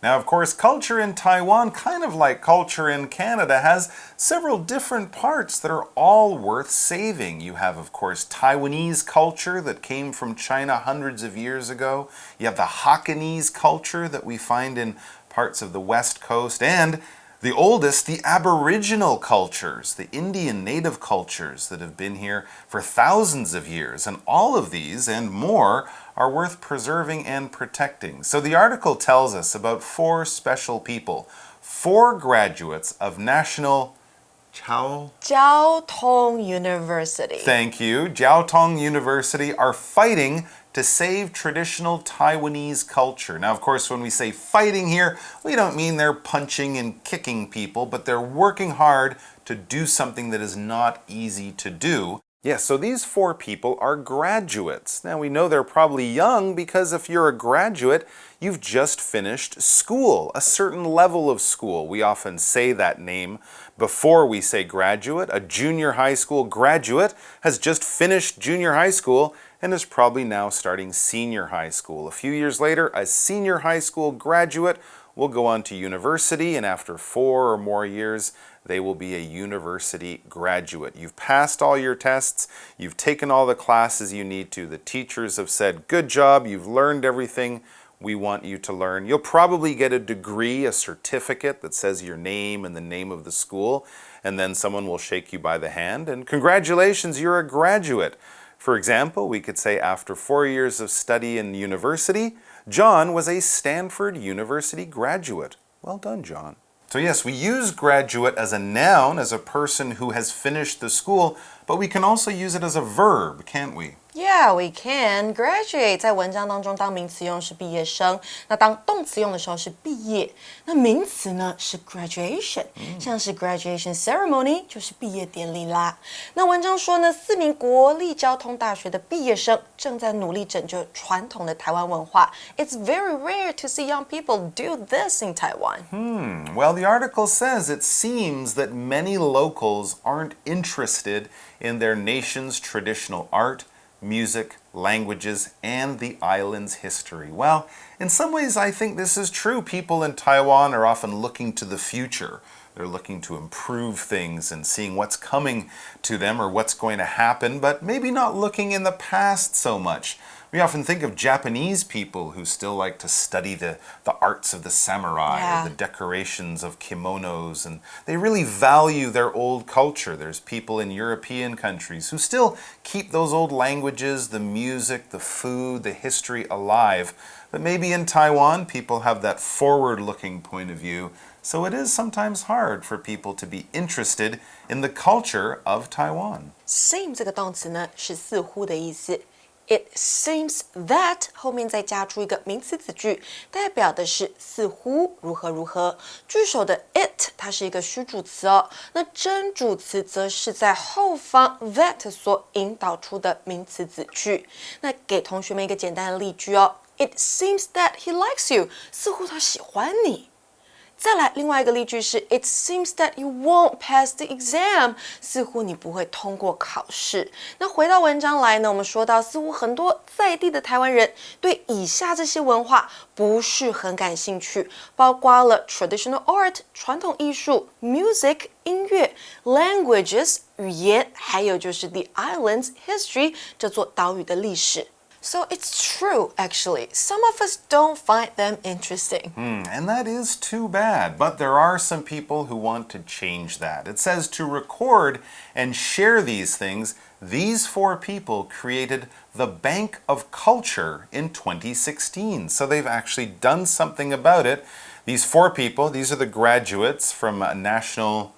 Now, of course, culture in Taiwan, kind of like culture in Canada, has several different parts that are all worth saving. You have, of course, Taiwanese culture that came from China hundreds of years ago. You have the Hakkanese culture that we find in parts of the West Coast, and the oldest, the Aboriginal cultures, the Indian native cultures that have been here for thousands of years. And all of these and more are worth preserving and protecting. So the article tells us about 4 special people, 4 graduates of National Jiao Tong University. Thank you. Jiao Tong University are fighting to save traditional Taiwanese culture. Now, of course, when we say fighting here, we don't mean they're punching and kicking people, but they're working hard to do something that is not easy to do. Yes, so these 4 people are graduates. Now, we know they're probably young because if you're a graduate, you've just finished school, a certain level of school. We often say that name before we say graduate. A junior high school graduate has just finished junior high school and is probably now starting senior high school. A few years later, a senior high school graduate will go on to university, and after 4 or more years, they will be a university graduate. You've passed all your tests, you've taken all the classes you need to. The teachers have said, good job, you've learned everything we want you to learn. You'll probably get a degree, a certificate that says your name and the name of the school, and then someone will shake you by the hand, and congratulations, you're a graduate. For example, we could say after 4 years of study in university, John was a Stanford University graduate. Well done, John. So yes, we use graduate as a noun, as a person who has finished the school, but we can also use it as a verb, can't we? Yeah, we can. Graduate 在文章当中当名词用是毕业生，那当动词用的时候是毕业。那名词呢是 graduation，像是 graduation ceremony 就是毕业典礼啦。那文章说呢，4名国立交通大学的毕业生正在努力拯救传统的台湾文化。It's very rare to see young people do this in Taiwan. Well, the article says it seems that many locals aren't interested in their nation's traditional art, music, languages, and the island's history. Well, in some ways I think this is true. People in Taiwan are often looking to the future. They're looking to improve things and seeing what's coming to them or what's going to happen, but maybe not looking in the past so much. We often think of Japanese people who still like to study the arts of the samurai, or the decorations of kimonos, and they really value their old culture. There's people in European countries who still keep those old languages, the music, the food, the history alive. But maybe in Taiwan, people have that forward-looking point of view, so it is sometimes hard for people to be interested in the culture of Taiwan. Seem 这个动词呢是似乎的意思。It seems that 后面再加出一个名词子句，代表的是似乎如何如何。句首的 it 它是一个虚主词哦，那真主词则是在后方 that 所引导出的名词子句。那给同学们一个简单的例句哦 ，It seems that he likes you， 似乎他喜欢你。再来，另外一个例句是 It seems that you won't pass the exam， 似乎你不会通过考试。那回到文章来呢，我们说到，似乎很多在地的台湾人对以下这些文化不是很感兴趣，包括了 traditional art 传统艺术、music 音乐、languages 语言，还有就是 the island's history 这座岛屿的历史。So it's true, actually. Some of us don't find them interesting. And that is too bad. But there are some people who want to change that. It says to record and share these things, these 4 people created the Bank of Culture in 2016. So they've actually done something about it. These 4 people, these are the graduates from National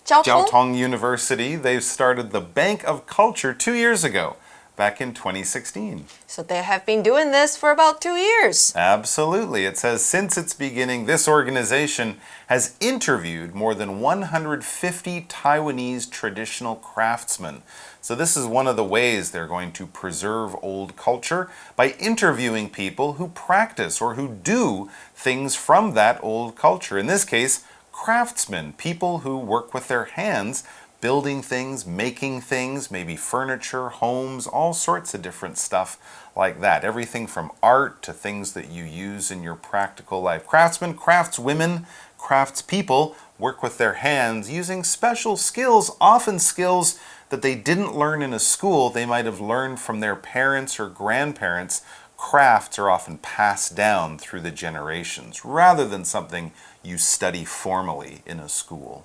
Jiao Tong University. They've started the Bank of Culture 2 years ago. Back in 2016. So they have been doing this for about 2 years. Absolutely. It says since its beginning, this organization has interviewed more than 150 Taiwanese traditional craftsmen. So this is one of the ways they're going to preserve old culture, by interviewing people who practice or who do things from that old culture. In this case, craftsmen, people who work with their hands, building things, making things, maybe furniture, homes, all sorts of different stuff like that. Everything from art to things that you use in your practical life. Craftsmen, craftswomen, craftspeople work with their hands using special skills, often skills that they didn't learn in a school. They might have learned from their parents or grandparents. Crafts are often passed down through the generations rather than something you study formally in a school.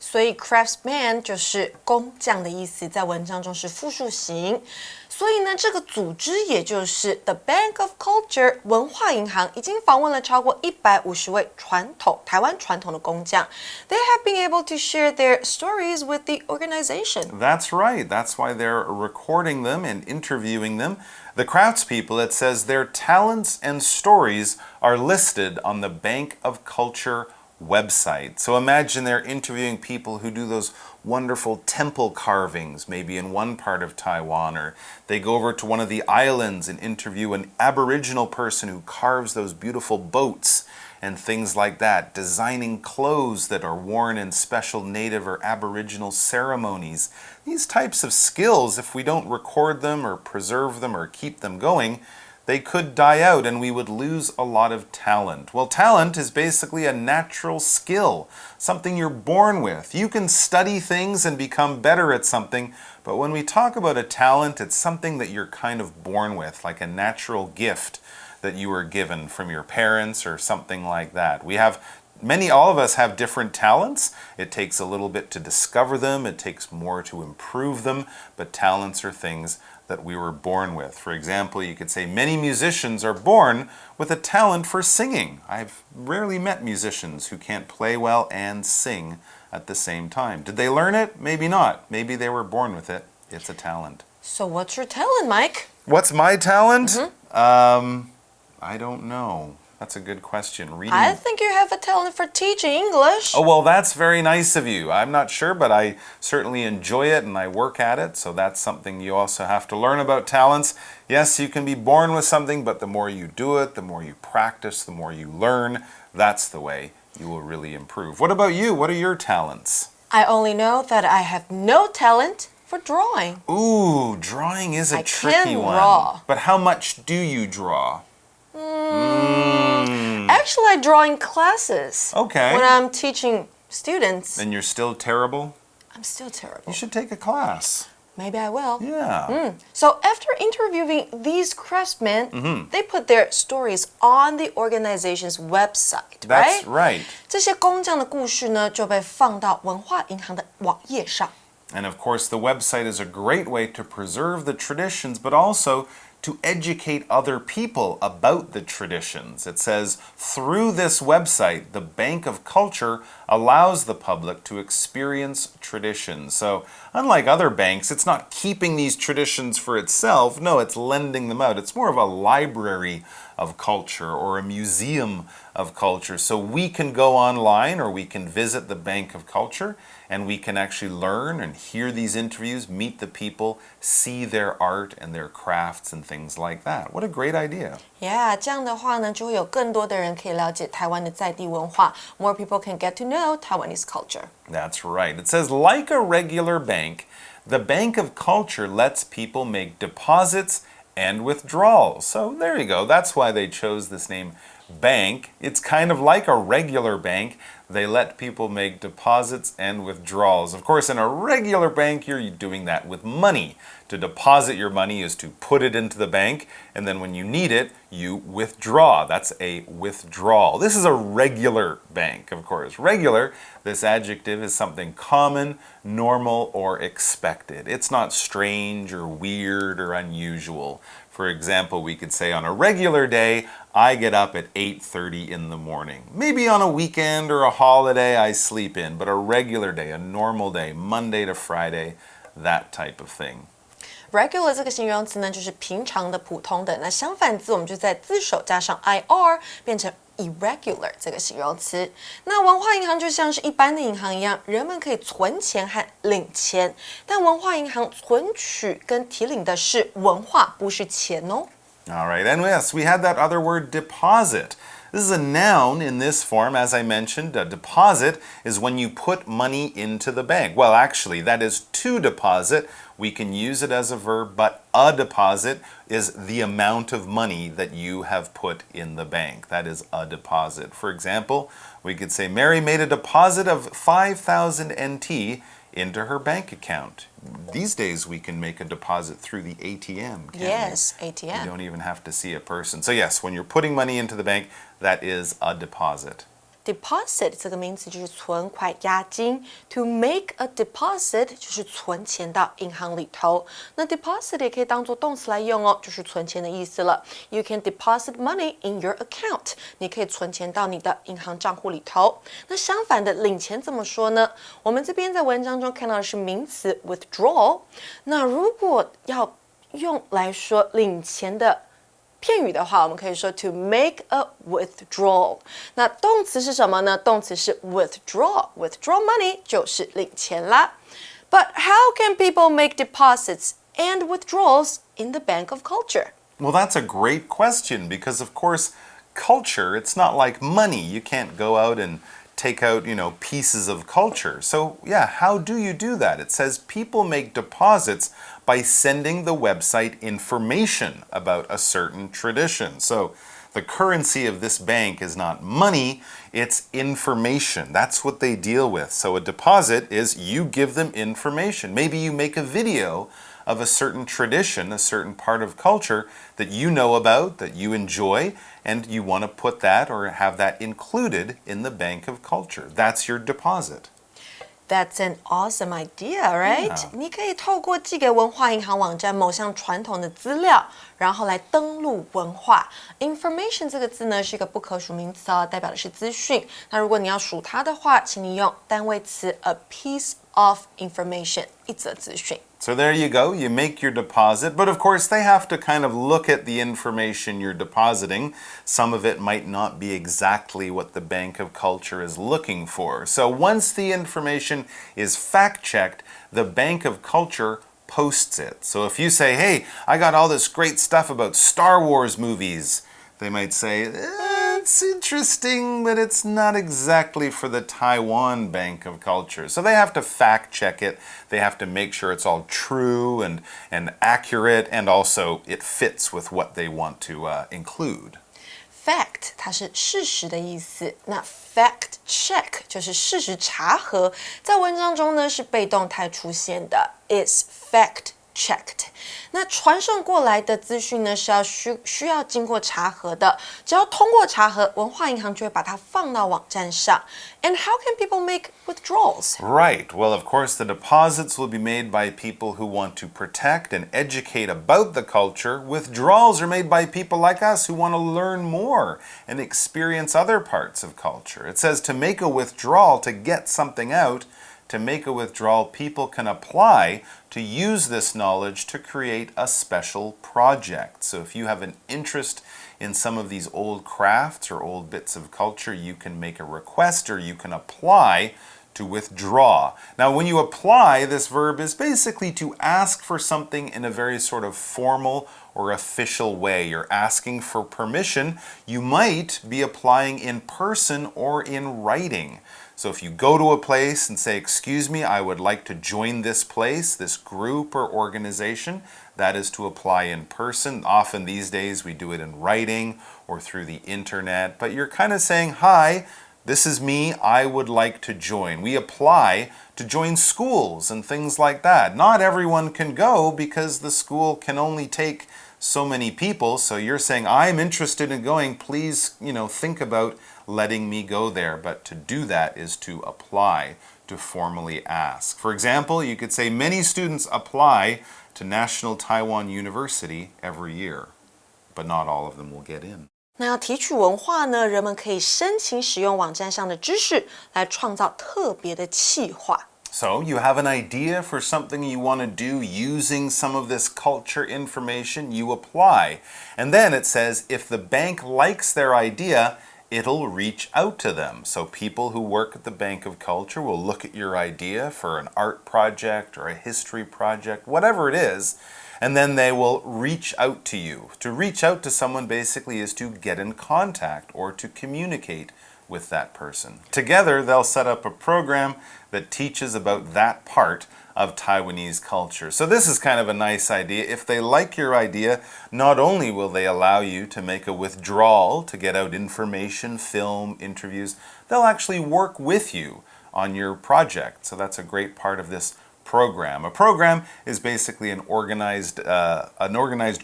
所以 craftsman 就是工匠的意思，在文章中是复数形。所以呢，这个组织也就是 The Bank of Culture 文化银行，已经访问了超过150位台湾传统的工匠。They have been able to share their stories with the organization. That's right. That's why they're recording them and interviewing them. The craftspeople, it says their talents and stories are listed on the Bank of Culture website. So imagine they're interviewing people who do those wonderful temple carvings, maybe in one part of Taiwan, or they go over to one of the islands and interview an Aboriginal person who carves those beautiful boats and things like that, designing clothes that are worn in special native or Aboriginal ceremonies. These types of skills, if we don't record them or preserve them or keep them going, they could die out and we would lose a lot of talent. Well, talent is basically a natural skill, something you're born with. You can study things and become better at something, but when we talk about a talent, it's something that you're kind of born with, like a natural gift that you were given from your parents or something like that. All of us have different talents. It takes a little bit to discover them. It takes more to improve them, but talents are things that we were born with. For example, you could say many musicians are born with a talent for singing. I've rarely met musicians who can't play well and sing at the same time. Did they learn it? Maybe not. Maybe they were born with it. It's a talent. So what's your talent, Mike? What's my talent? I don't know. That's a good question. Reading. I think you have a talent for teaching English. Oh, well, that's very nice of you. I'm not sure, but I certainly enjoy it and I work at it. So that's something you also have to learn about talents. Yes, you can be born with something, but the more you do it, the more you practice, the more you learn, that's the way you will really improve. What about you? What are your talents? I only know that I have no talent for drawing. Ooh, drawing is a tricky one. Draw. But how much do you draw? Actually, I draw in classes. Okay. When I'm teaching students. And you're still terrible? I'm still terrible. You should take a class. Maybe I will. Yeah. So after interviewing these craftsmen, they put their stories on the organization's website, That's right. 这些工匠的故事呢，就被放到文化银行的网页上。And of course, the website is a great way to preserve the traditions, but also to educate other people about the traditions. It says, through this website, the Bank of Culture allows the public to experience traditions. So, unlike other banks, it's not keeping these traditions for itself. No, it's lending them out. It's more of a library of culture or a museum of culture. So we can go online or we can visit the Bank of Culture and we can actually learn and hear these interviews, meet the people, see their art and their crafts and things like that. What a great idea. Yeah, 这样的话呢，就会有更多的人可以了解台湾的在地文化。More people can get to know Taiwanese culture. That's right. It says, like a regular bank, the Bank of Culture lets people make deposits and withdrawals. So there you go. That's why they chose this name, bank. It's kind of like a regular bank. They let people make deposits and withdrawals. Of course, in a regular bank, you're doing that with money. To deposit your money is to put it into the bank, and then when you need it, you withdraw. That's a withdrawal. This is a regular bank, of course. Regular, this adjective is something common, normal, or expected. It's not strange or weird or unusual. For example, we could say on a regular day, I get up at 8:30 in the morning. Maybe on a weekend or a holiday, I sleep in, but a regular day, a normal day, Monday to Friday, that type of thing. Regular 这个形容词呢，就是平常的、普通的。那相反字，我们就在字首加上 ir， 变成 irregular 这个形容词。那文化银行就像是一般的银行一样，人们可以存钱和领钱，但文化银行存取跟提领的是文化，不是钱哦。All right, and yes, we had that other word, deposit. This is a noun in this form, as I mentioned. A deposit is when you put money into the bank. Well, actually, that is to deposit. We can use it as a verb, but a deposit is the amount of money that you have put in the bank. That is a deposit. For example, we could say Mary made a deposit of 5,000 NT into her bank account. These days we can make a deposit through the ATM, can't Yes, we? ATM. You don't even have to see a person. So yes, when you're putting money into the bank, that is a deposit. Deposit 这个名词就是存款押金 ，to make a deposit 就是存钱到银行里头。那 deposit 也可以当做动词来用哦，就是存钱的意思了。You can deposit money in your account， 你可以存钱到你的银行账户里头。那相反的，领钱怎么说呢？我们这边在文章中看到的是名词 withdraw。那如果要用来说领钱的片语的话，我们可以说 to make a withdrawal。那动词是什么呢？动词是 withdraw。withdraw money 就是领钱啦。But how can people make deposits and withdrawals in the Bank of Culture? Well, that's a great question because, of course, culture, it's not like money. You can't go out and take out, pieces of culture. So, yeah, how do you do that? It says people make deposits by sending the website information about a certain tradition. So, the currency of this bank is not money, it's information. That's what they deal with. So, a deposit is you give them information. Maybe you make a video of a certain tradition, a certain part of culture that you know about, that you enjoy, and you want to put that or have that included in the Bank of Culture. That's your deposit. That's an awesome idea, right? Yeah. 你可以透过寄给文化银行网站某项传统的资料，然后来登录文化。Information 这个字呢是一个不可数名词哦，代表的是资讯。那如果你要数它的话，请你用单位词 a piece of information， 一则资讯。So there you go, you make your deposit, but of course they have to kind of look at the information you're depositing. Some of it might not be exactly what the Bank of Culture is looking for. So once the information is fact-checked, the Bank of Culture posts it. So if you say, hey, I got all this great stuff about Star Wars movies, they might say, it's interesting, but it's not exactly for the Taiwan Bank of Culture. So they have to fact check it. They have to make sure it's all true and accurate, and also it fits with what they want to include. Fact 它是事实的意思，那 fact check 就是事实查核，在文章中呢是被动态出现的 is fact checked。那传送过来的资讯呢是需要经过查核的，只要通过查核，文化银行就会把它放到网站上。And how can people make withdrawals? Right. Well, of course, the deposits will be made by people who want to protect and educate about the culture. Withdrawals are made by people like us who want to learn more and experience other parts of culture. It says to make a withdrawal, to get something out, to make a withdrawal, people can apply to use this knowledge to create a special project. So if you have an interest in some of these old crafts or old bits of culture, you can make a request or you can apply to withdraw. Now, when you apply, this verb is basically to ask for something in a very sort of formal or official way. You're asking for permission. You might be applying in person or in writing. So if you go to a place and say, excuse me, I would like to join this place, this group or organization, that is to apply in person. Often these days we do it in writing or through the internet, but you're kind of saying, hi, this is me, I would like to join. We apply to join schools and things like that. Not everyone can go because the school can only take so many people. So you're saying, I'm interested in going, please, think about letting me go there. But to do that is to apply, to formally ask. For example, you could say many students apply to National Taiwan University every year, but not all of them will get in. 那要提取文化呢，人们可以申请使用网站上的知识来创造特别的企划。So you have an idea for something you want to do using some of this culture information, you apply. And then it says if the bank likes their idea, it'll reach out to them. So people who work at the Bank of Culture will look at your idea for an art project or a history project, whatever it is, and then they will reach out to you. To reach out to someone basically is to get in contact or to communicate with that person. Together, they'll set up a program that teaches about that part of Taiwanese culture. So this is kind of a nice idea. If they like your idea, not only will they allow you to make a withdrawal to get out information, film, interviews, they'll actually work with you on your project. So that's a great part of this program. A program is basically an organized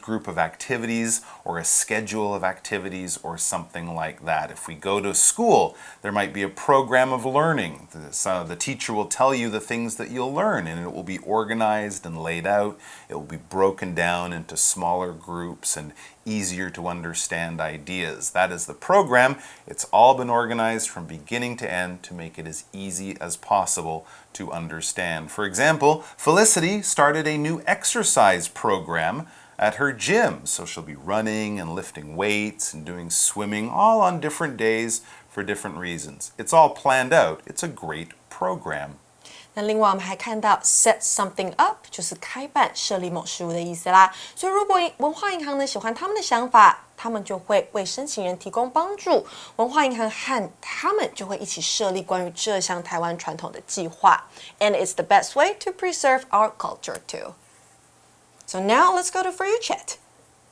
group of activities or a schedule of activities or something like that. If we go to school, there might be a program of learning. The teacher will tell you the things that you'll learn, and it will be organized and laid out. It will be broken down into smaller groups and easier to understand ideas. That is the program. It's all been organized from beginning to end to make it as easy as possible to understand. For example, Felicity started a new exercise program at her gym. So she'll be running and lifting weights and doing swimming all on different days for different reasons. It's all planned out. It's a great program. 那另外我们还看到 set something up 就是开办设立某事物的意思啦。所以如果文化银行呢喜欢他们的想法，他们就会为申请人提供帮助。文化银行和他们就会一起设立关于这项台湾传统的计划。And it's the best way to preserve our culture too. So now let's go to For You Chat.